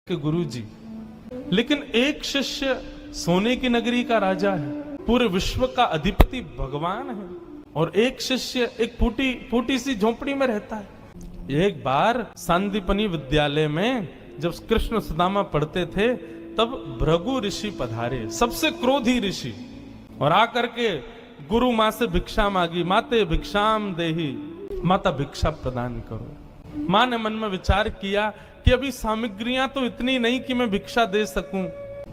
के गुरु जी, लेकिन एक शिष्य सोने की नगरी का राजा है, पूरे विश्व का अधिपति भगवान है, और एक शिष्य एक फूटी सी झोपड़ी में रहता है। एक बार सांदीपनी विद्यालय में जब कृष्ण सुदामा पढ़ते थे तब भृगु ऋषि पधारे, सबसे क्रोधी ऋषि, और आकर के गुरु माँ से भिक्षा मांगी। माते भिक्षाम देहि, माता भिक्षा प्रदान करो। माँ ने मन में विचार किया कि अभी सामग्रियां तो इतनी नहीं कि मैं भिक्षा दे सकूं,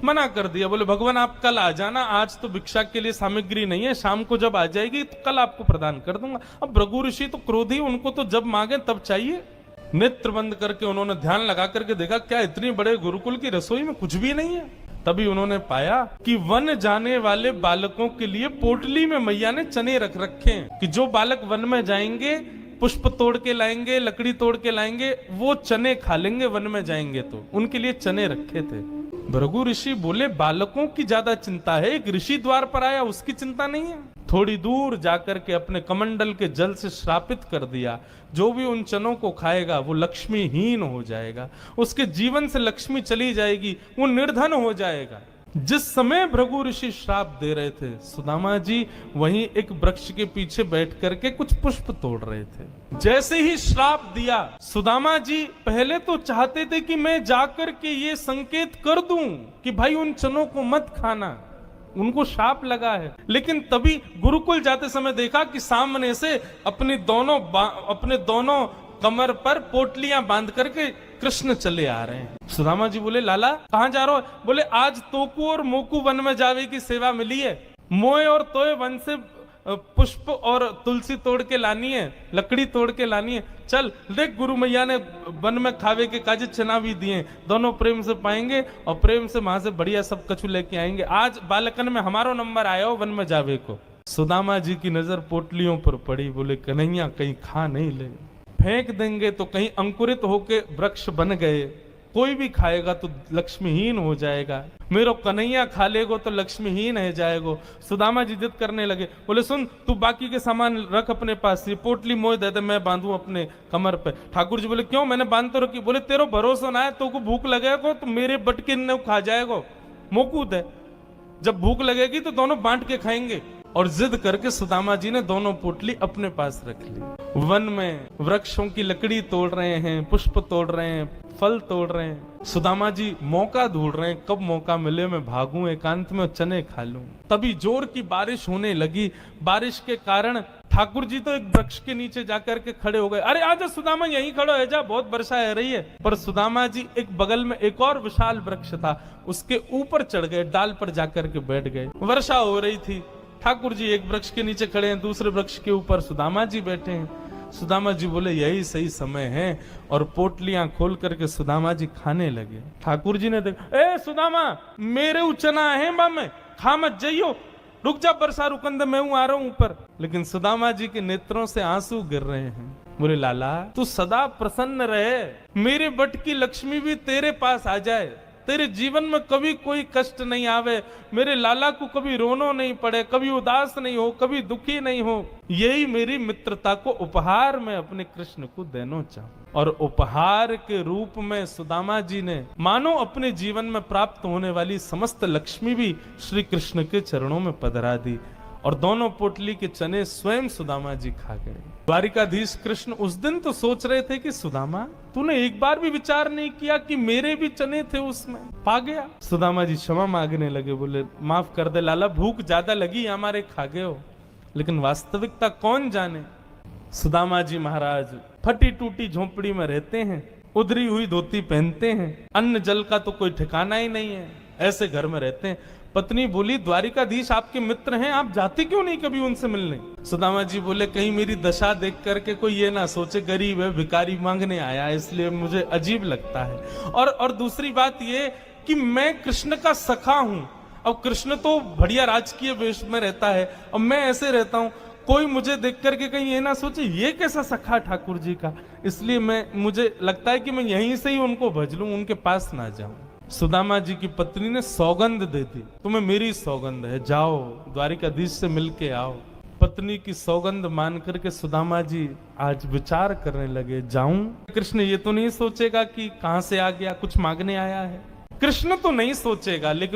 मना कर दिया। बोले भगवान आप कल आ जाना, आज तो भिक्षा के लिए सामग्री नहीं है, शाम को जब आ जाएगी तो कल आपको प्रदान कर दूंगा। अब भृगु ऋषि तो क्रोधी, उनको तो जब मांगे तब चाहिए। नेत्र बंद करके उन्होंने ध्यान लगा करके देखा, क्या इतनी बड़े गुरुकुल की रसोई में कुछ भी नहीं है। तभी उन्होंने पाया कि वन जाने वाले बालकों के लिए पोटली में मैया ने चने रख रखे हैं कि जो बालक वन में जाएंगे, पुष्प तोड़ के लाएंगे, लकड़ी तोड़ के लाएंगे, वो चने खा लेंगे वन में जाएंगे तो। उनके लिए चने रखे थे। भृगु ऋषि बोले बालकों की ज्यादा चिंता है, एक ऋषि द्वार पर आया उसकी चिंता नहीं है। थोड़ी दूर जाकर के अपने कमंडल के जल से श्रापित कर दिया, जो भी उन चनों को खाएगा वो लक्ष्मीहीन हो जाएगा, उसके जीवन से लक्ष्मी चली जाएगी, वो निर्धन हो जाएगा। जिस समय भृगु ऋषि श्राप दे रहे थे, सुदामा जी वहीं एक वृक्ष के पीछे बैठ करके कुछ पुष्प तोड़ रहे थे। जैसे ही श्राप दिया, सुदामा जी पहले तो चाहते थे कि मैं जाकर के ये संकेत कर दूं कि भाई उन चनों को मत खाना, उनको शाप लगा है। लेकिन तभी गुरुकुल जाते समय देखा कि सामने से अपने दोनों कमर पर पोटलियां बांध करके कृष्ण चले आ रहे हैं। सुदामा जी बोले लाला कहां जा रहे हो? बोले आज तोकू और मोकू वन में जावे की सेवा मिली है, मोए और तोए वन से पुष्प और तुलसी तोड़ के लानी है, लकड़ी तोड़ के लानी है। चल देख, गुरु मैया ने वन में खावे के काजे चना भी दिए, दोनों प्रेम से पाएंगे और प्रेम से वहां से बढ़िया सब कछु लेके आएंगे। आज बालकन में हमारो नंबर आया हो वन में जावे को। सुदामा जी की नजर पोटलियों पर पड़ी। बोले कन्हैया कहीं खा नहीं ले, फेंक देंगे तो कहीं अंकुरित होके वृक्ष बन गए, कोई भी खाएगा तो लक्ष्मीहीन हो जाएगा, मेरो कन्हैया खा लेगो तो लक्ष्मीहीन है जाएगो। सुदामा जी जिद करने लगे। बोले सुन, तू बाकी के सामान रख अपने पास, ये पोटली मोह दे दे, मैं बांधू अपने कमर पे। ठाकुर जी बोले क्यों, मैंने बांध तो रखी। बोले तेरो भरोसा ना है, तो को भूख लगेगा तो मेरे बटके ने खा जाएगो, मोकू दे, जब भूख लगेगी तो दोनों बांट के खाएंगे। और जिद करके सुदामा जी ने दोनों पोटली अपने पास रख ली। वन में वृक्षों की लकड़ी तोड़ रहे हैं, पुष्प तोड़ रहे हैं, फल तोड़ रहे हैं। सुदामा जी मौका ढूंढ रहे हैं, कब मौका मिले मैं भागूं एकांत में चने खा लूं। तभी जोर की बारिश होने लगी। बारिश के कारण ठाकुर जी तो एक वृक्ष के नीचे जाकर के खड़े हो गए। अरे आजा सुदामा, यहीं खड़ो है जा, बहुत वर्षा है रही है। पर सुदामा जी एक बगल में एक और विशाल वृक्ष था, उसके ऊपर चढ़ गए, डाल पर जाकर के बैठ गए। वर्षा हो रही थी, ठाकुर जी एक वृक्ष के नीचे खड़े हैं, दूसरे वृक्ष के ऊपर सुदामा जी बैठे हैं। सुदामा जी बोले यही सही समय है, और पोटलियां खोल करके सुदामा जी खाने लगे। ठाकुर जी ने देखा, ए सुदामा मेरे उचना है में खा मत जाइयो, रुक जा, बरसा रुकंद मैं हूं, आ रहा हूं ऊपर। लेकिन सुदामा जी के नेत्रों से आंसू गिर रहे हैं। बोले लाला तू सदा प्रसन्न रहे, मेरे बट की लक्ष्मी भी तेरे पास आ जाए, तेरे जीवन में कभी कोई कष्ट नहीं आवे, मेरे लाला को कभी रोनो नहीं पड़े, कभी उदास नहीं हो, कभी दुखी नहीं हो, यही मेरी मित्रता को उपहार में अपने कृष्ण को देना चाहूं। और उपहार के रूप में सुदामा जी ने मानो अपने जीवन में प्राप्त होने वाली समस्त लक्ष्मी भी श्री कृष्ण के चरणों में पधरा दी, और दोनों पोटली के चने स्वयं सुदामा जी खा गए। द्वारिकाधीश कृष्ण उस दिन तो सोच रहे थे कि सुदामा तूने एक बार भी विचार नहीं किया कि मेरे भी चने थे उसमें, पा गया। सुदामा जी क्षमा मांगने लगे। बोले माफ कर दे लाला, भूख ज्यादा लगी, हमारे खा गए हो, लेकिन वास्तविकता कौन जाने। सुदामा जी महाराज फटी टूटी झोंपड़ी में रहते हैं, उधरी हुई धोती पहनते हैं, अन्न जल का तो कोई ठिकाना ही नहीं है, ऐसे घर में रहते हैं। पत्नी बोली द्वारिकाधीश आपके मित्र हैं, आप जाते क्यों नहीं कभी उनसे मिलने? सुदामा जी बोले कहीं मेरी दशा देख करके कोई ये ना सोचे गरीब है, भिखारी मांगने आया, इसलिए मुझे अजीब लगता है। और दूसरी बात ये कि मैं कृष्ण का सखा हूं। अब कृष्ण तो बढ़िया राजकीय वेश में रहता है और मैं ऐसे रहता हूं, कोई मुझे देख करके कहीं ये ना सोचे ये कैसा सखा ठाकुर जी का, इसलिए मुझे लगता है कि मैं यहीं से ही उनको भज लूं, उनके पास ना जाऊं। सुदामा जी की पत्नी ने सौगंध दे दी, तुम्हें मेरी सौगंध है, जाओ द्वारिकाधीश से मिलके आओ। पत्नी की सौगंध मान करके सुदामा जी आज विचार करने लगे, जाऊं? कृष्ण ये तो नहीं सोचेगा कि कहां से आ गया, कुछ मांगने आया है। कृष्ण तो नहीं सोचेगा, लेकिन